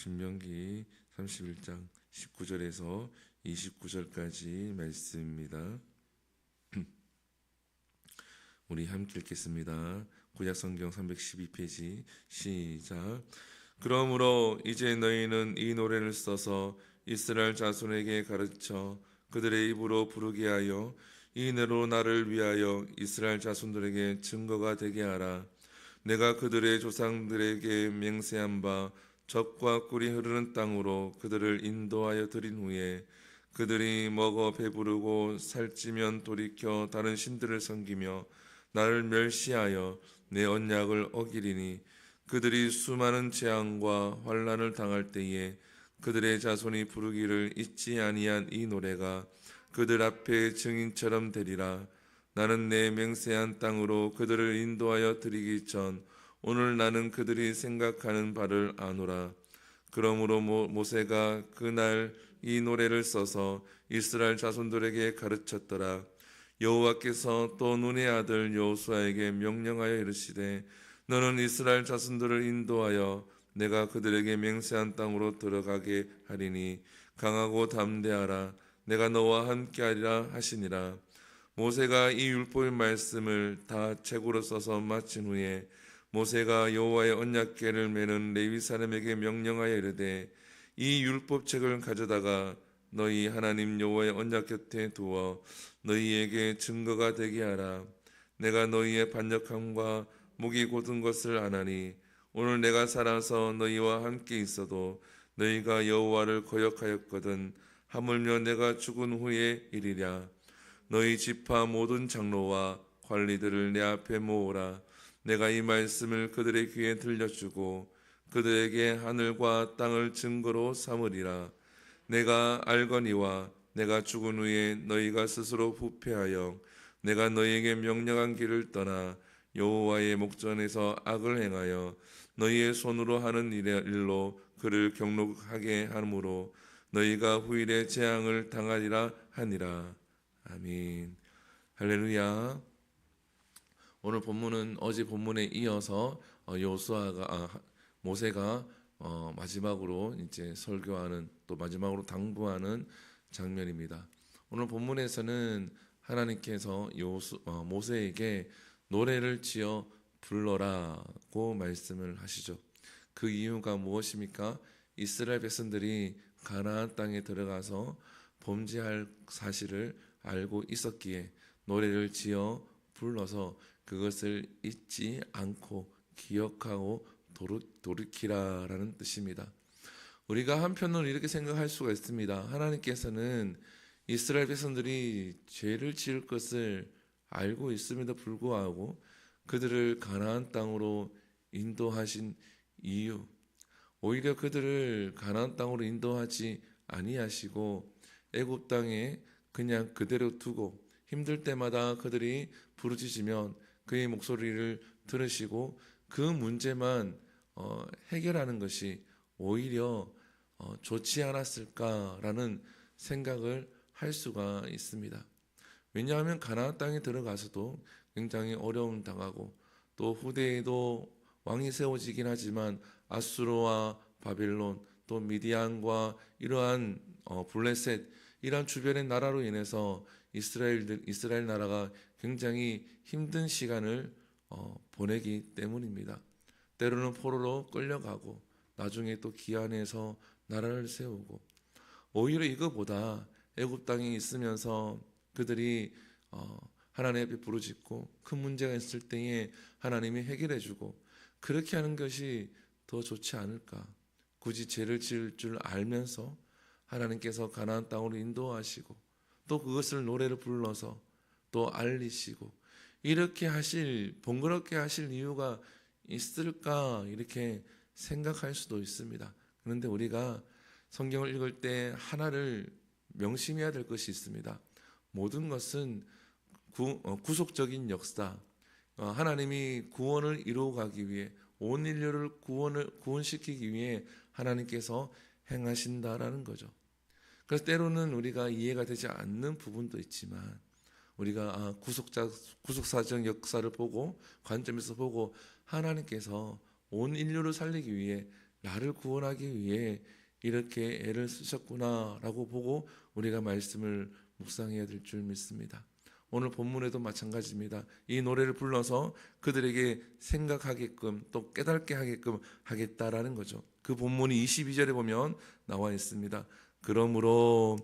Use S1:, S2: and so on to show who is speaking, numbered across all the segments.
S1: 신명기 31장 19절에서 29절까지 말씀입니다. 우리 함께 읽겠습니다. 구약성경 312페이지 시작. 그러므로 이제 너희는 이 노래를 써서 이스라엘 자손에게 가르쳐 그들의 입으로 부르게 하여 이 노래로 나를 위하여 이스라엘 자손들에게 증거가 되게 하라. 내가 그들의 조상들에게 맹세한 바 젖과 꿀이 흐르는 땅으로 그들을 인도하여 들인 후에 그들이 먹어 배부르고 살찌면 돌이켜 다른 신들을 섬기며 나를 멸시하여 내 언약을 어기리니 그들이 수많은 재앙과 환난을 당할 때에 그들의 자손이 부르기를 잊지 아니한 이 노래가 그들 앞에 증인처럼 되리라. 나는 내 맹세한 땅으로 그들을 인도하여 드리기 전 오늘 나는 그들이 생각하는 바를 아노라. 그러므로 모세가 그날 이 노래를 써서 이스라엘 자손들에게 가르쳤더라. 여호와께서 또 눈의 아들 여호수아에게 명령하여 이르시되 너는 이스라엘 자손들을 인도하여 내가 그들에게 맹세한 땅으로 들어가게 하리니 강하고 담대하라. 내가 너와 함께하리라 하시니라. 모세가 이 율법의 말씀을 다 책으로 써서 마친 후에 모세가 여호와의 언약궤를 메는 레위 사람에게 명령하여 이르되 이 율법책을 가져다가 너희 하나님 여호와의 언약 곁에 두어 너희에게 증거가 되게 하라. 내가 너희의 반역함과 목이 곧은 것을 아나니 오늘 내가 살아서 너희와 함께 있어도 너희가 여호와를 거역하였거든 하물며 내가 죽은 후에 이리랴. 너희 지파 모든 장로와 관리들을 내 앞에 모으라. 내가 이 말씀을 그들의 귀에 들려주고 그들에게 하늘과 땅을 증거로 삼으리라. 내가 알거니와 내가 죽은 후에 너희가 스스로 부패하여 내가 너희에게 명령한 길을 떠나 여호와의 목전에서 악을 행하여 너희의 손으로 하는 일로 그를 경록하게 하므로 너희가 후일에 재앙을 당하리라 하니라. 아멘. 할렐루야. 오늘 본문은 어제 본문에 이어서 모세가 마지막으로 이제 설교하는 또 마지막으로 당부하는 장면입니다. 오늘 본문에서는 하나님께서 모세에게 노래를 지어 불러라고 말씀을 하시죠. 그 이유가 무엇입니까? 이스라엘 백성들이 가나안 땅에 들어가서 범죄할 사실을 알고 있었기에 노래를 지어 불러서 그것을 잊지 않고 기억하고 돌이키라라는 뜻입니다. 우리가 한편으로 이렇게 생각할 수가 있습니다. 하나님께서는 이스라엘 백성들이 죄를 지을 것을 알고 있음에도 불구하고 그들을 가나안 땅으로 인도하신 이유, 오히려 그들을 가나안 땅으로 인도하지 아니하시고 애굽 땅에 그냥 그대로 두고 힘들 때마다 그들이 부르짖으면 그의 목소리를 들으시고 그 문제만 해결하는 것이 오히려 좋지 않았을까라는 생각을 할 수가 있습니다. 왜냐하면 가나안 땅에 들어가서도 굉장히 어려움 당하고 또 후대에도 왕이 세워지긴 하지만 아수르와 바벨론 또 미디안과 이러한 블레셋 이러한 주변의 나라로 인해서 이스라엘 나라가 굉장히 힘든 시간을 보내기 때문입니다. 때로는 포로로 끌려가고 나중에 또 기한해서 나라를 세우고 오히려 이거보다 애굽 땅에 있으면서 그들이 하나님 앞에 부르짖고 큰 문제가 있을 때에 하나님이 해결해주고 그렇게 하는 것이 더 좋지 않을까. 굳이 죄를 지을 줄 알면서 하나님께서 가나안 땅으로 인도하시고 또 그것을 노래를 불러서 또 알리시고 이렇게 번거롭게 하실 이유가 있을까 이렇게 생각할 수도 있습니다. 그런데 우리가 성경을 읽을 때 하나를 명심해야 될 것이 있습니다. 모든 것은 구속적인 역사, 하나님이 구원을 이루어가기 위해 온 인류를 구원시키기 위해 하나님께서 행하신다라는 거죠. 그래서 때로는 우리가 이해가 되지 않는 부분도 있지만 우리가 구속사적 역사를 보고 관점에서 보고 하나님께서 온 인류를 살리기 위해 나를 구원하기 위해 이렇게 애를 쓰셨구나라고 보고 우리가 말씀을 묵상해야 될 줄 믿습니다. 오늘 본문에도 마찬가지입니다. 이 노래를 불러서 그들에게 생각하게끔 또 깨닫게 하게끔 하겠다라는 거죠. 그 본문이 22절에 보면 나와 있습니다. 그러므로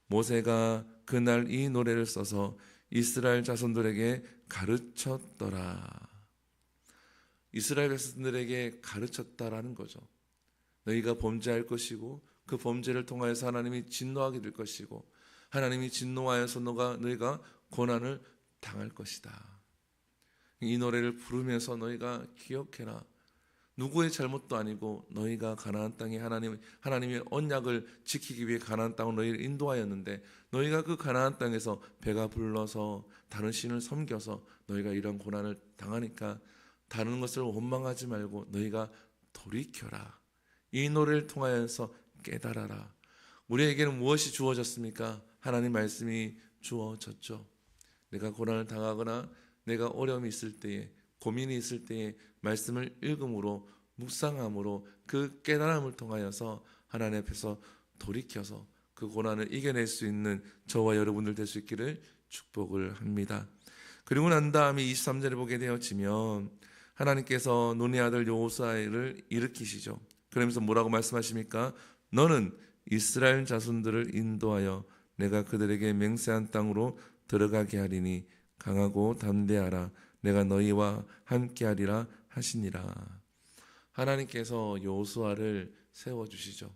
S1: 모세가 그날 이 노래를 써서 이스라엘 자손들에게 가르쳤더라. 이스라엘 백성들에게 가르쳤다라는 거죠. 너희가 범죄할 것이고 그 범죄를 통하여서 하나님이 진노하게 될 것이고 하나님이 진노하여서 너희가 고난을 당할 것이다. 이 노래를 부르면서 너희가 기억해라. 누구의 잘못도 아니고 너희가 가나안 땅에 하나님의 언약을 지키기 위해 가나안 땅으로 너희를 인도하였는데 너희가 그 가나안 땅에서 배가 불러서 다른 신을 섬겨서 너희가 이런 고난을 당하니까 다른 것을 원망하지 말고 너희가 돌이켜라. 이 노래를 통하여서 깨달아라. 우리에게는 무엇이 주어졌습니까? 하나님 말씀이 주어졌죠. 내가 고난을 당하거나 내가 어려움이 있을 때에 고민이 있을 때에 말씀을 읽음으로 묵상함으로 그 깨달음을 통하여서 하나님 앞에서 돌이켜서 그 고난을 이겨낼 수 있는 저와 여러분들 될 수 있기를 축복을 합니다. 그리고 난 다음에 23절에 보게 되어지면 하나님께서 눈의 아들 여호수아를 일으키시죠. 그러면서 뭐라고 말씀하십니까? 너는 이스라엘 자손들을 인도하여 내가 그들에게 맹세한 땅으로 들어가게 하리니 강하고 담대하라. 내가 너희와 함께하리라 하시니라. 하나님께서 여호수아를 세워주시죠.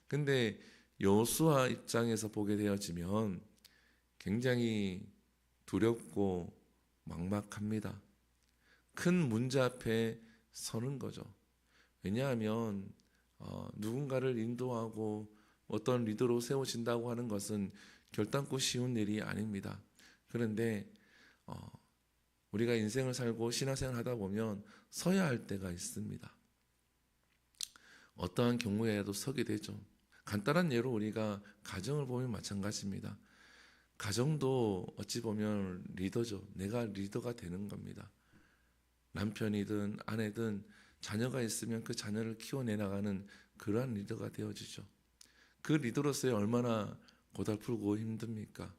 S1: 근데 여호수아 입장에서 보게 되어지면 굉장히 두렵고 막막합니다. 큰 문제 앞에 서는 거죠. 왜냐하면 누군가를 인도하고 어떤 리더로 세워진다고 하는 것은 결단코 쉬운 일이 아닙니다. 그런데 우리가 인생을 살고 신앙생활을 하다 보면 서야 할 때가 있습니다. 어떠한 경우에도 서게 되죠. 간단한 예로 우리가 가정을 보면 마찬가지입니다. 가정도 어찌 보면 리더죠. 내가 리더가 되는 겁니다. 남편이든 아내든 자녀가 있으면 그 자녀를 키워내 나가는 그러한 리더가 되어지죠. 그 리더로서의 얼마나 고달프고 힘듭니까?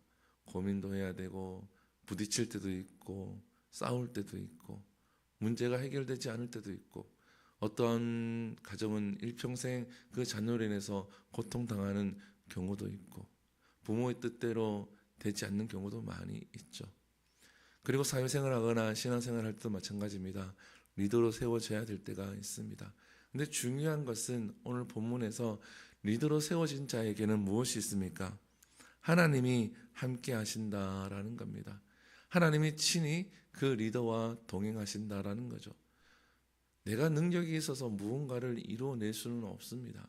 S1: 고민도 해야 되고 부딪힐 때도 있고 싸울 때도 있고 문제가 해결되지 않을 때도 있고 어떠한 가정은 일평생 그 자녀로 인해서 고통당하는 경우도 있고 부모의 뜻대로 되지 않는 경우도 많이 있죠. 그리고 사회생활하거나 신앙생활할 때도 마찬가지입니다. 리더로 세워져야 될 때가 있습니다. 근데 중요한 것은 오늘 본문에서 리더로 세워진 자에게는 무엇이 있습니까? 하나님이 함께 하신다라는 겁니다. 하나님이 친히 그 리더와 동행하신다라는 거죠. 내가 능력이 있어서 무언가를 이루어낼 수는 없습니다.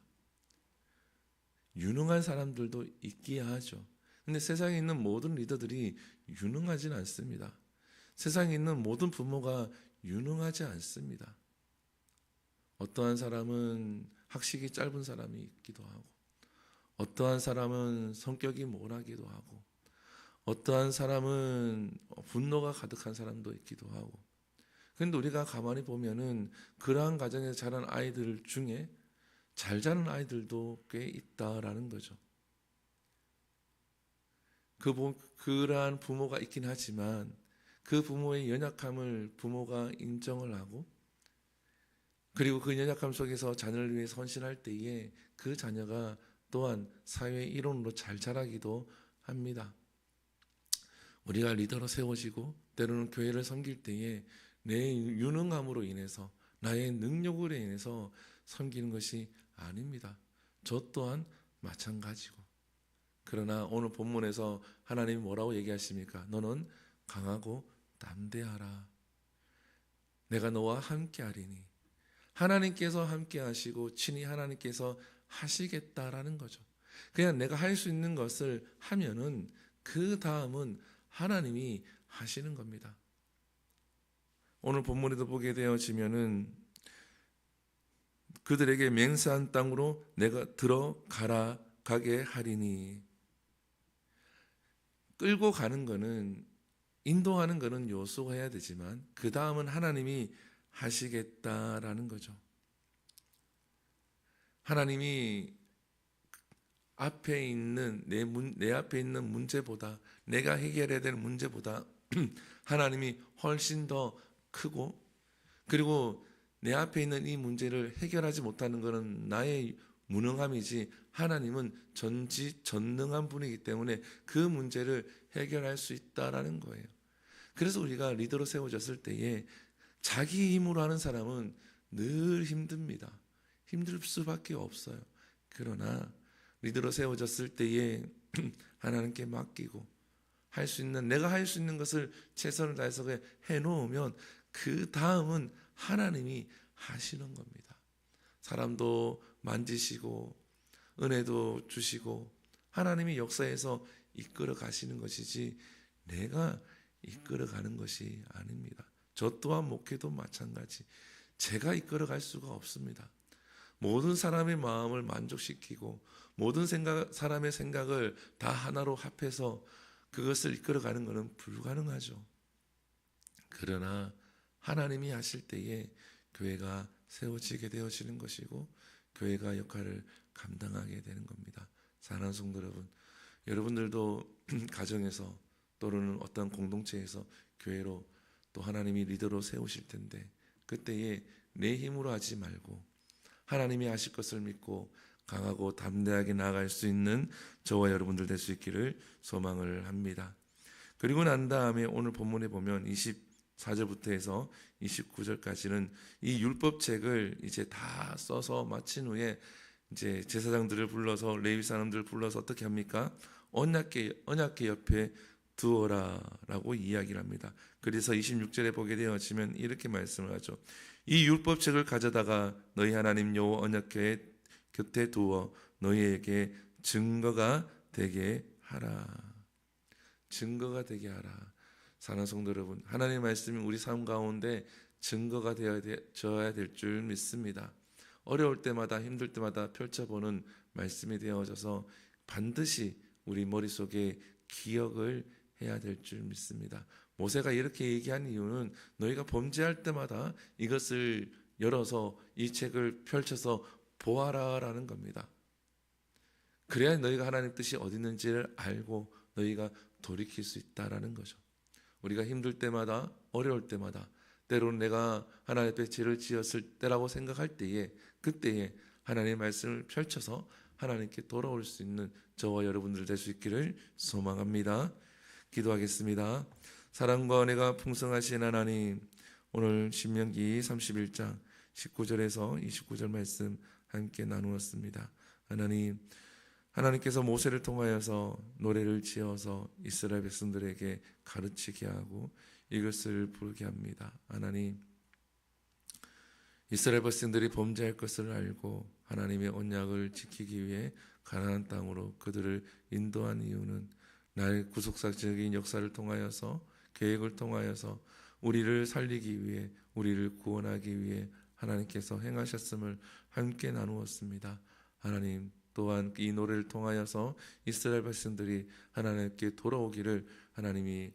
S1: 유능한 사람들도 있기야 하죠. 근데 세상에 있는 모든 리더들이 유능하진 않습니다. 세상에 있는 모든 부모가 유능하지 않습니다. 어떠한 사람은 학식이 짧은 사람이 있기도 하고 어떠한 사람은 성격이 모나기도 하고 어떠한 사람은 분노가 가득한 사람도 있기도 하고 그런데 우리가 가만히 보면은 그러한 가정에서 자란 아이들 중에 잘 자란 아이들도 꽤 있다라는 거죠. 그러한 부모가 있긴 하지만 그 부모의 연약함을 부모가 인정을 하고 그리고 그 연약함 속에서 자녀를 위해 헌신할 때에 그 자녀가 또한 사회의 일원으로 잘 자라기도 합니다. 우리가 리더로 세워지고 때로는 교회를 섬길 때에 내 유능함으로 인해서 나의 능력으로 인해서 섬기는 것이 아닙니다. 저 또한 마찬가지고. 그러나 오늘 본문에서 하나님이 뭐라고 얘기하십니까? 너는 강하고 담대하라. 내가 너와 함께 하리니. 하나님께서 함께 하시고 친히 하나님께서 하시겠다라는 거죠. 그냥 내가 할 수 있는 것을 하면은 그 다음은 하나님이 하시는 겁니다. 오늘 본문에도 보게 되어지면은 그들에게 맹세한 땅으로 내가 들어가라 가게 하리니. 끌고 가는 거는 인도하는 거는 여호수아가 해야 되지만 그 다음은 하나님이 하시겠다라는 거죠. 하나님이 내 앞에 있는 문제보다, 내가 해결해야 될 문제보다 하나님이 훨씬 더 크고, 그리고 내 앞에 있는 이 문제를 해결하지 못하는 것은 나의 무능함이지, 하나님은 전지전능한 분이기 때문에 그 문제를 해결할 수 있다라는 거예요. 그래서 우리가 리더로 세워졌을 때에 자기 힘으로 하는 사람은 늘 힘듭니다. 힘들 수밖에 없어요. 그러나 리더로 세워졌을 때에 하나님께 맡기고 내가 할 수 있는 것을 최선을 다해서 해놓으면 그 다음은 하나님이 하시는 겁니다. 사람도 만지시고 은혜도 주시고 하나님이 역사에서 이끌어 가시는 것이지 내가 이끌어 가는 것이 아닙니다. 저 또한 목회도 마찬가지. 제가 이끌어 갈 수가 없습니다. 모든 사람의 마음을 만족시키고 모든 사람의 생각을 다 하나로 합해서 그것을 이끌어 가는 것은 불가능하죠. 그러나 하나님이 하실 때에 교회가 세워지게 되어지는 것이고 교회가 역할을 감당하게 되는 겁니다. 사랑하는 성도 여러분, 여러분들도 가정에서 또는 어떤 공동체에서 교회로 또 하나님이 리더로 세우실 텐데 그때에 내 힘으로 하지 말고 하나님이 하실 것을 믿고 강하고 담대하게 나아갈 수 있는 저와 여러분들 될 수 있기를 소망을 합니다. 그리고 난 다음에 오늘 본문에 보면 24절부터 해서 29절까지는 이 율법책을 이제 다 써서 마친 후에 이제 제사장들을 불러서 레위 사람들을 불러서 어떻게 합니까? 언약궤 옆에 두어라라고 이야기를 합니다. 그래서 26절에 보게 되어지면 이렇게 말씀을 하죠. 이 율법책을 가져다가 너희 하나님 여호와 언약궤 곁에 두어 너희에게 증거가 되게 하라. 증거가 되게 하라. 사랑하는 성도 여러분, 하나님의 말씀이 우리 삶 가운데 증거가 되어야 될 줄 믿습니다. 어려울 때마다 힘들 때마다 펼쳐보는 말씀이 되어져서 반드시 우리 머릿속에 기억을 해야 될 줄 믿습니다. 모세가 이렇게 얘기한 이유는 너희가 범죄할 때마다 이것을 열어서 이 책을 펼쳐서 보아라라는 겁니다. 그래야 너희가 하나님 뜻이 어디 있는지를 알고 너희가 돌이킬 수 있다라는 거죠. 우리가 힘들 때마다 어려울 때마다 때로는 내가 하나님 앞에 죄를 지었을 때라고 생각할 때에 그때에 하나님의 말씀을 펼쳐서 하나님께 돌아올 수 있는 저와 여러분들 될 수 있기를 소망합니다. 기도하겠습니다. 사랑과 은혜가 풍성하신 하나님, 오늘 신명기 31장 19절에서 29절 말씀 함께 나누었습니다. 하나님께서 모세를 통하여서 노래를 지어서 이스라엘 백성들에게 가르치게 하고 이것을 부르게 합니다. 하나님, 이스라엘 백성들이 범죄할 것을 알고 하나님의 언약을 지키기 위해 가나안 땅으로 그들을 인도한 이유는 나의 구속사적인 역사를 통하여서 계획을 통하여서 우리를 살리기 위해 우리를 구원하기 위해 하나님께서 행하셨음을 함께 나누었습니다. 하나님, 또한 이 노래를 통하여서 이스라엘 백성들이 하나님께 돌아오기를 하나님이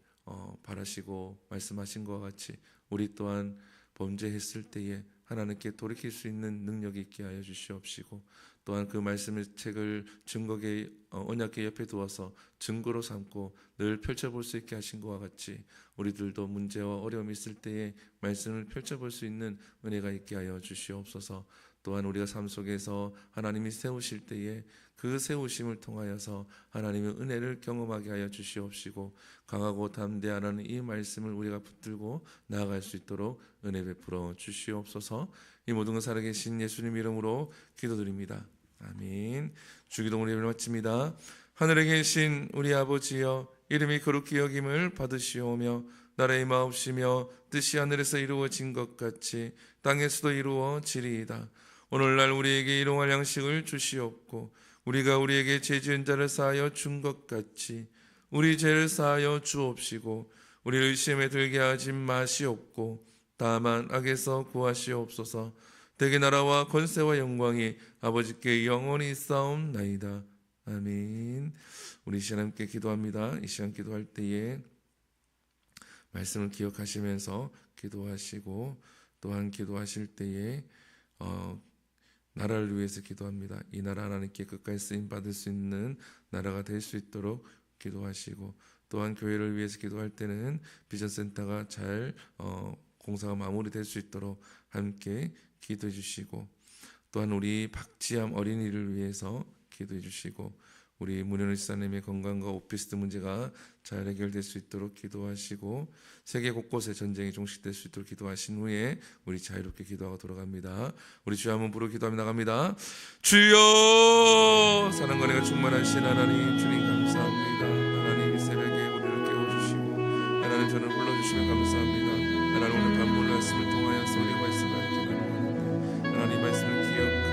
S1: 바라시고 말씀하신 것과 같이 우리 또한 범죄했을 때에 하나님께 돌이킬 수 있는 능력이 있게 하여 주시옵시고 또한 그 말씀의 책을 언약궤 옆에 두어서 증거로 삼고 늘 펼쳐볼 수 있게 하신 것과 같이 우리들도 문제와 어려움이 있을 때에 말씀을 펼쳐볼 수 있는 은혜가 있게 하여 주시옵소서. 또한 우리가 삶 속에서 하나님이 세우실 때에 그 세우심을 통하여서 하나님의 은혜를 경험하게 하여 주시옵시고 강하고 담대하는 이 말씀을 우리가 붙들고 나아갈 수 있도록 은혜 베풀어 주시옵소서. 이 모든 것 살아계신 예수님 이름으로 기도드립니다. 아멘. 주기도문 예배를 마칩니다. 하늘에 계신 우리 아버지여, 이름이 거룩히 여김을 받으시오며 나라의 마옵시며 뜻이 하늘에서 이루어진 것 같이 땅에서도 이루어지리이다. 오늘날 우리에게 일용할 양식을 주시옵고 우리가 우리에게 죄 지은 자를 사하여 준 것 같이 우리 죄를 사하여 주옵시고 우리를 시험에 들게 하지 마시옵고 다만 악에서 구하시옵소서. 대개 나라와 권세와 영광이 아버지께 영원히 있사옵나이다. 아멘. 우리 이 시간 함께 기도합니다. 이 시간 기도할 때에 말씀을 기억하시면서 기도하시고 또한 기도하실 때에 나라를 위해서 기도합니다. 이 나라 하나님께 끝까지 쓰임 받을 수 있는 나라가 될 수 있도록 기도하시고, 또한 교회를 위해서 기도할 때는 비전센터가 잘 공사가 마무리될 수 있도록 함께 기도해 주시고, 또한 우리 박지암 어린이를 위해서 기도해 주시고, 우리 문현우 지사님의 건강과 오피스트 문제가 잘 해결될 수 있도록 기도하시고, 세계 곳곳에 전쟁이 종식될 수 있도록 기도하신 후에 우리 자유롭게 기도하고 돌아갑니다. 우리 주여 한번 부르고 기도합니다. 갑니다. 주여, 사랑과 은혜가 충만하신 하나님, 주님 감사합니다. 하나님 이 새벽에 우리를 깨워주시고 하나님 저를 불러주시면 감사합니다. 하나님 오늘 밤 오늘 말씀을 통하여서 우리 말씀을 기도하는데 하나님 말씀을 기억하고